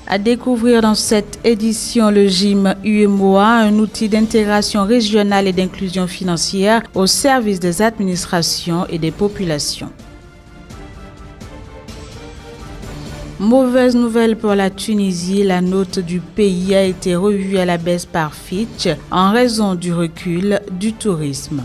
À découvrir dans cette édition le GIM UEMOA, un outil d'intégration régionale et d'inclusion financière au service des administrations et des populations. Mauvaise nouvelle pour la Tunisie, la note du pays a été revue à la baisse par Fitch en raison du recul du tourisme.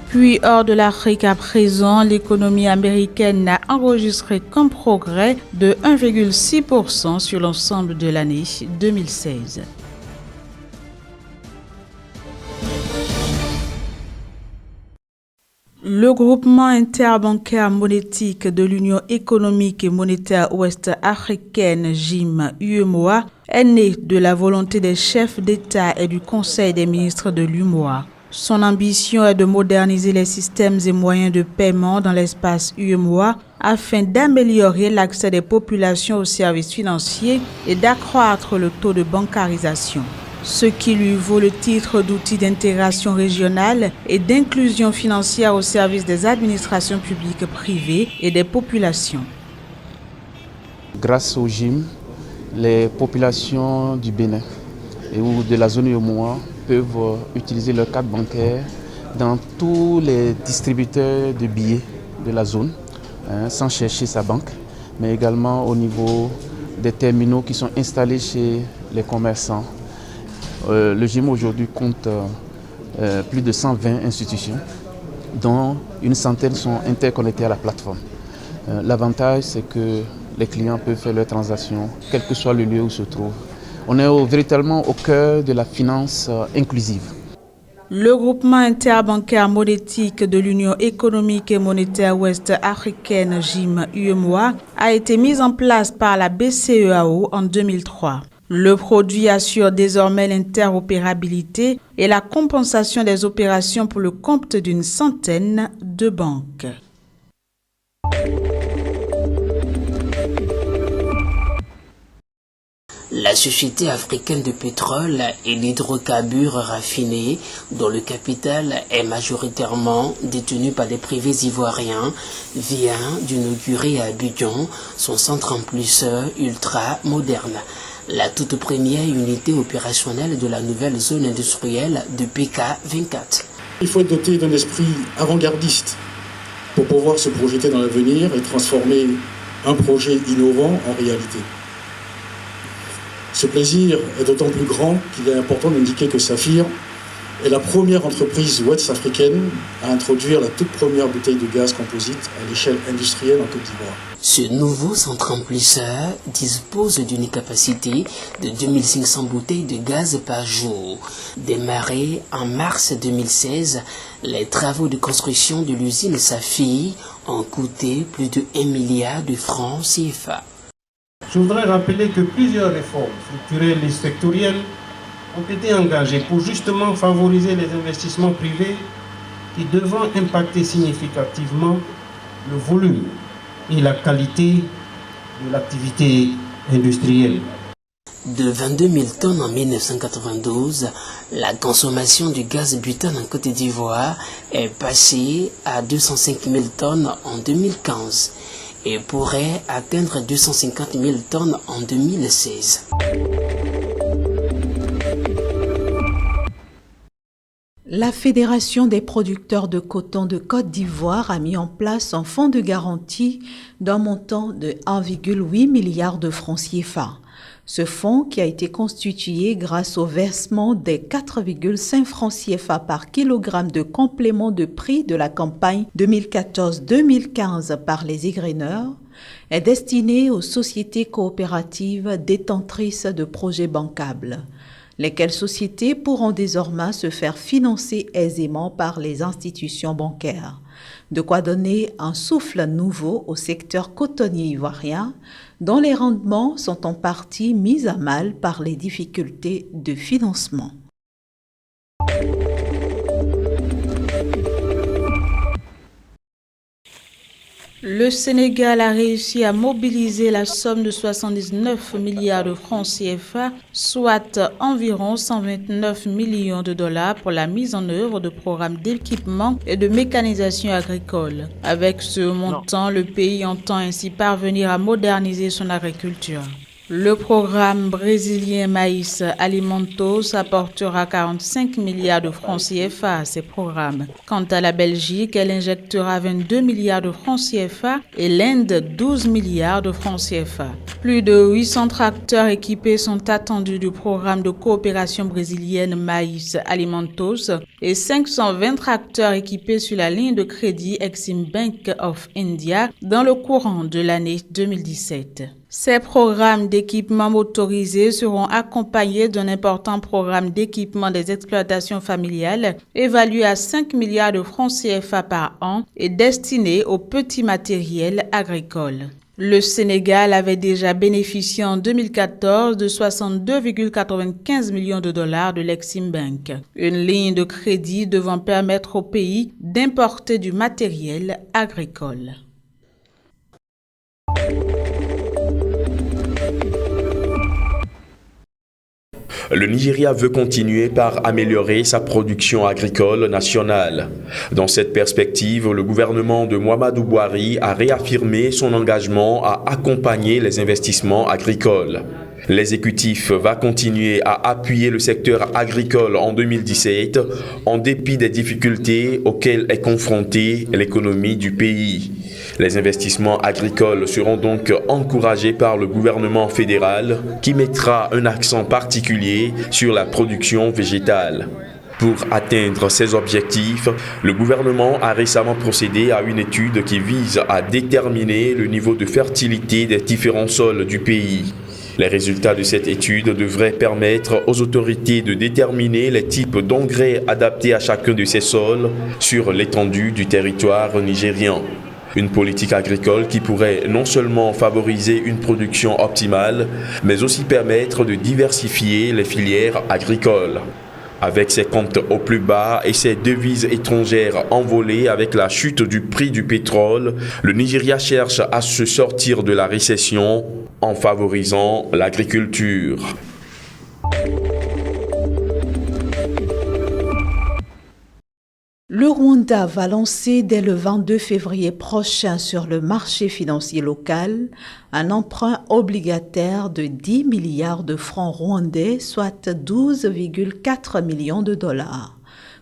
Puis hors de l'Afrique à présent, l'économie américaine n'a enregistré qu'un progrès de 1,6% sur l'ensemble de l'année 2016. Le groupement interbancaire monétique de l'Union économique et monétaire ouest-africaine GIM UEMOA est né de la volonté des chefs d'État et du Conseil des ministres de l'UEMOA. Son ambition est de moderniser les systèmes et moyens de paiement dans l'espace UEMOA afin d'améliorer l'accès des populations aux services financiers et d'accroître le taux de bancarisation, ce qui lui vaut le titre d'outil d'intégration régionale et d'inclusion financière au service des administrations publiques privées et des populations. Grâce au GIM, les populations du Bénin et ou de la zone UEMOA peuvent utiliser leur carte bancaire dans tous les distributeurs de billets de la zone, sans chercher sa banque, mais également au niveau des terminaux qui sont installés chez les commerçants. Le GIM aujourd'hui compte plus de 120 institutions, dont une centaine sont interconnectées à la plateforme. L'avantage, c'est que les clients peuvent faire leurs transactions, quel que soit le lieu où ils se trouvent. On est véritablement au cœur de la finance inclusive. Le groupement interbancaire monétique de l'Union économique et monétaire ouest-africaine GIM UEMOA a été mis en place par la BCEAO en 2003. Le produit assure désormais l'interopérabilité et la compensation des opérations pour le compte d'une centaine de banques. La Société africaine de pétrole et d'hydrocarbures raffinés, dont le capital est majoritairement détenu par des privés ivoiriens, vient d'inaugurer à Abidjan son centre amplisseur ultra moderne, la toute première unité opérationnelle de la nouvelle zone industrielle de PK24. Il faut être doté d'un esprit avant-gardiste pour pouvoir se projeter dans l'avenir et transformer un projet innovant en réalité. Ce plaisir est d'autant plus grand qu'il est important d'indiquer que Saphir est la première entreprise ouest-africaine à introduire la toute première bouteille de gaz composite à l'échelle industrielle en Côte d'Ivoire. Ce nouveau centre amplisseur dispose d'une capacité de 2500 bouteilles de gaz par jour. Démarré en mars 2016, les travaux de construction de l'usine Saphir ont coûté plus de 1 milliard de francs CFA. Je voudrais rappeler que plusieurs réformes structurelles et sectorielles ont été engagées pour justement favoriser les investissements privés qui devront impacter significativement le volume et la qualité de l'activité industrielle. De 22 000 tonnes en 1992, la consommation du gaz butane en Côte d'Ivoire est passée à 205 000 tonnes en 2015. Et pourrait atteindre 250 000 tonnes en 2016. La Fédération des producteurs de coton de Côte d'Ivoire a mis en place un fonds de garantie d'un montant de 1,8 milliard de francs CFA. Ce fonds, qui a été constitué grâce au versement des 4,5 francs CFA par kilogramme de complément de prix de la campagne 2014-2015 par les égreneurs, est destiné aux sociétés coopératives détentrices de projets bancables, lesquelles sociétés pourront désormais se faire financer aisément par les institutions bancaires. De quoi donner un souffle nouveau au secteur cotonnier ivoirien, dont les rendements sont en partie mis à mal par les difficultés de financement. Le Sénégal a réussi à mobiliser la somme de 79 milliards de francs CFA, soit environ 129 millions de dollars pour la mise en œuvre de programmes d'équipement et de mécanisation agricole. Avec ce montant, le pays entend ainsi parvenir à moderniser son agriculture. Le programme brésilien Maïs Alimentos apportera 45 milliards de francs CFA à ces programmes. Quant à la Belgique, elle injectera 22 milliards de francs CFA et l'Inde 12 milliards de francs CFA. Plus de 800 tracteurs équipés sont attendus du programme de coopération brésilienne Maïs Alimentos et 520 tracteurs équipés sur la ligne de crédit Exim Bank of India dans le courant de l'année 2017. Ces programmes d'équipement motorisé seront accompagnés d'un important programme d'équipement des exploitations familiales évalué à 5 milliards de francs CFA par an et destiné au petit matériel agricole. Le Sénégal avait déjà bénéficié en 2014 de 62,95 millions de dollars de l'Exim Bank, une ligne de crédit devant permettre au pays d'importer du matériel agricole. Le Nigeria veut continuer par améliorer sa production agricole nationale. Dans cette perspective, le gouvernement de Muhammadu Buhari a réaffirmé son engagement à accompagner les investissements agricoles. L'exécutif va continuer à appuyer le secteur agricole en 2017 en dépit des difficultés auxquelles est confrontée l'économie du pays. Les investissements agricoles seront donc encouragés par le gouvernement fédéral qui mettra un accent particulier sur la production végétale. Pour atteindre ces objectifs, le gouvernement a récemment procédé à une étude qui vise à déterminer le niveau de fertilité des différents sols du pays. Les résultats de cette étude devraient permettre aux autorités de déterminer les types d'engrais adaptés à chacun de ces sols sur l'étendue du territoire nigérian. Une politique agricole qui pourrait non seulement favoriser une production optimale, mais aussi permettre de diversifier les filières agricoles. Avec ses comptes au plus bas et ses devises étrangères envolées avec la chute du prix du pétrole, le Nigeria cherche à se sortir de la récession en favorisant l'agriculture. Le Rwanda va lancer dès le 22 février prochain sur le marché financier local un emprunt obligataire de 10 milliards de francs rwandais, soit 12,4 millions de dollars.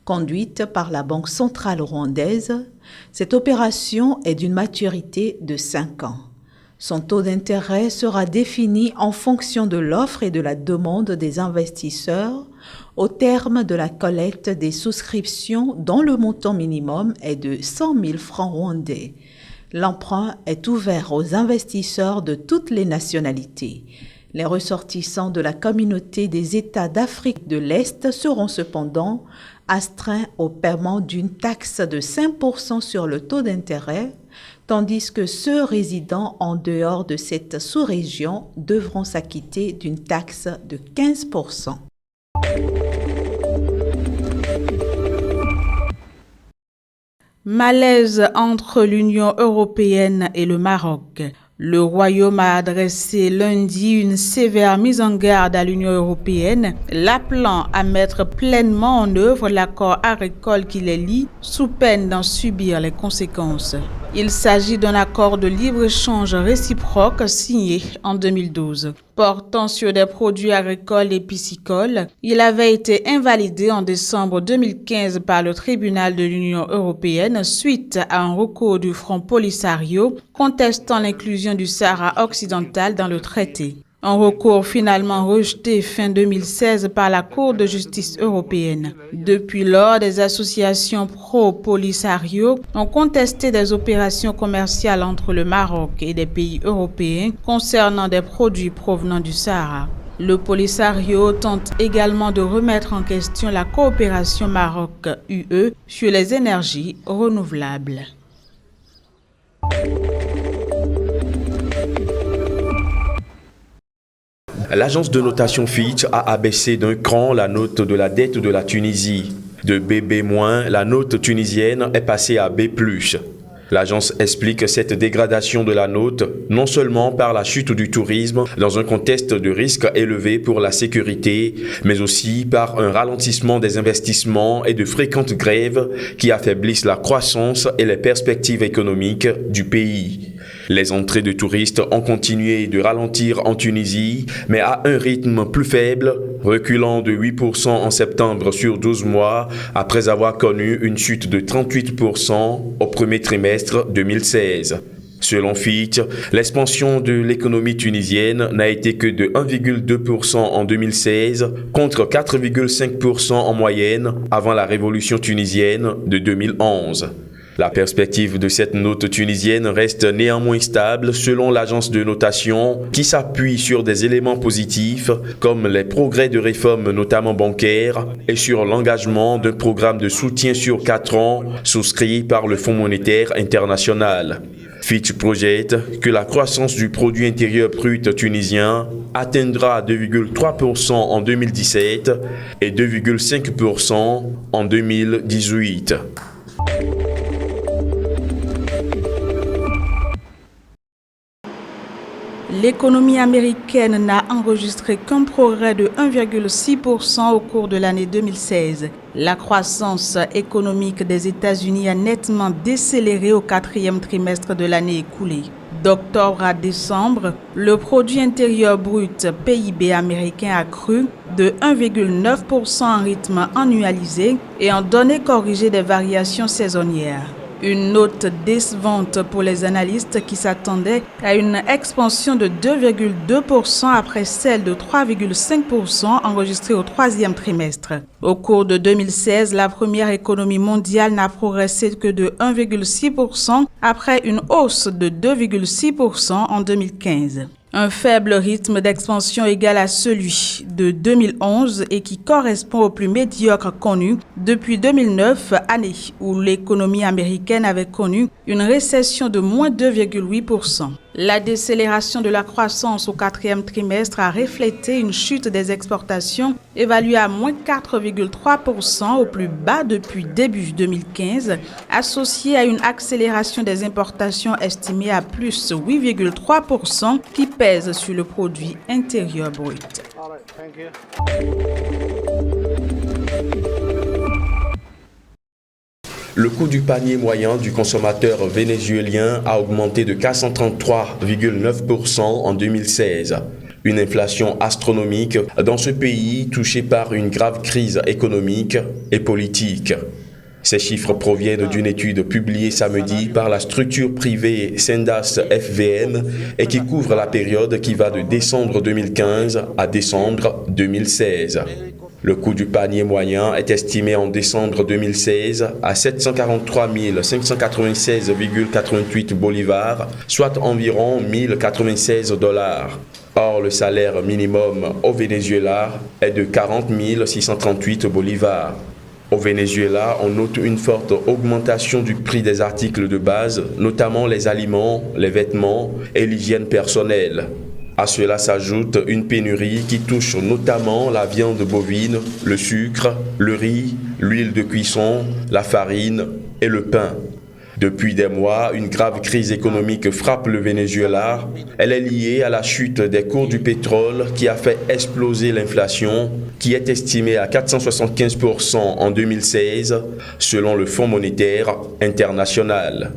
Conduite par la Banque centrale rwandaise, cette opération est d'une maturité de 5 ans. Son taux d'intérêt sera défini en fonction de l'offre et de la demande des investisseurs au terme de la collecte des souscriptions dont le montant minimum est de 100 000 francs rwandais. L'emprunt est ouvert aux investisseurs de toutes les nationalités. Les ressortissants de la communauté des États d'Afrique de l'Est seront cependant astreints au paiement d'une taxe de 5% sur le taux d'intérêt, tandis que ceux résidant en dehors de cette sous-région devront s'acquitter d'une taxe de 15%. Malaise entre l'Union européenne et le Maroc. Le Royaume a adressé lundi une sévère mise en garde à l'Union européenne, l'appelant à mettre pleinement en œuvre l'accord agricole qui les lie, sous peine d'en subir les conséquences. Il s'agit d'un accord de libre-échange réciproque signé en 2012. Portant sur des produits agricoles et piscicoles, il avait été invalidé en décembre 2015 par le tribunal de l'Union européenne suite à un recours du Front Polisario contestant l'inclusion du Sahara occidental dans le traité. Un recours finalement rejeté fin 2016 par la Cour de justice européenne. Depuis lors, des associations pro-Polisario ont contesté des opérations commerciales entre le Maroc et des pays européens concernant des produits provenant du Sahara. Le Polisario tente également de remettre en question la coopération Maroc-UE sur les énergies renouvelables. L'agence de notation Fitch a abaissé d'un cran la note de la dette de la Tunisie. De BB-, la note tunisienne est passée à B+. L'agence explique cette dégradation de la note non seulement par la chute du tourisme dans un contexte de risque élevé pour la sécurité, mais aussi par un ralentissement des investissements et de fréquentes grèves qui affaiblissent la croissance et les perspectives économiques du pays. Les entrées de touristes ont continué de ralentir en Tunisie, mais à un rythme plus faible, reculant de 8% en septembre sur 12 mois, après avoir connu une chute de 38% au premier trimestre 2016. Selon Fitch, l'expansion de l'économie tunisienne n'a été que de 1,2% en 2016 contre 4,5% en moyenne avant la révolution tunisienne de 2011. La perspective de cette note tunisienne reste néanmoins stable selon l'agence de notation qui s'appuie sur des éléments positifs comme les progrès de réforme notamment bancaires et sur l'engagement d'un programme de soutien sur 4 ans souscrit par le Fonds monétaire international. Fitch projette que la croissance du produit intérieur brut tunisien atteindra 2,3% en 2017 et 2,5% en 2018. L'économie américaine n'a enregistré qu'un progrès de 1,6% au cours de l'année 2016. La croissance économique des États-Unis a nettement décéléré au 4e trimestre de l'année écoulée. D'octobre à décembre, le produit intérieur brut PIB américain a cru de 1,9% en rythme annualisé et en données corrigées des variations saisonnières. Une note décevante pour les analystes qui s'attendaient à une expansion de 2,2% après celle de 3,5% enregistrée au 3e trimestre. Au cours de 2016, la première économie mondiale n'a progressé que de 1,6% après une hausse de 2,6% en 2015. Un faible rythme d'expansion égal à celui de 2011 et qui correspond au plus médiocre connu depuis 2009, année où l'économie américaine avait connu une récession de moins 2,8%. La décélération de la croissance au 4e trimestre a reflété une chute des exportations évaluée à moins 4,3% au plus bas depuis début 2015, associée à une accélération des importations estimée à plus 8,3% qui pèse sur le produit intérieur brut. Le coût du panier moyen du consommateur vénézuélien a augmenté de 433,9% en 2016. Une inflation astronomique dans ce pays touché par une grave crise économique et politique. Ces chiffres proviennent d'une étude publiée samedi par la structure privée Sendas FVN et qui couvre la période qui va de décembre 2015 à décembre 2016. Le coût du panier moyen est estimé en décembre 2016 à 743 596,88 bolivars, soit environ 1096 $. Or, le salaire minimum au Venezuela est de 40 638 bolivars. Au Venezuela, on note une forte augmentation du prix des articles de base, notamment les aliments, les vêtements et l'hygiène personnelle. À cela s'ajoute une pénurie qui touche notamment la viande bovine, le sucre, le riz, l'huile de cuisson, la farine et le pain. Depuis des mois, une grave crise économique frappe le Venezuela. Elle est liée à la chute des cours du pétrole qui a fait exploser l'inflation, qui est estimée à 475% en 2016, selon le Fonds monétaire international.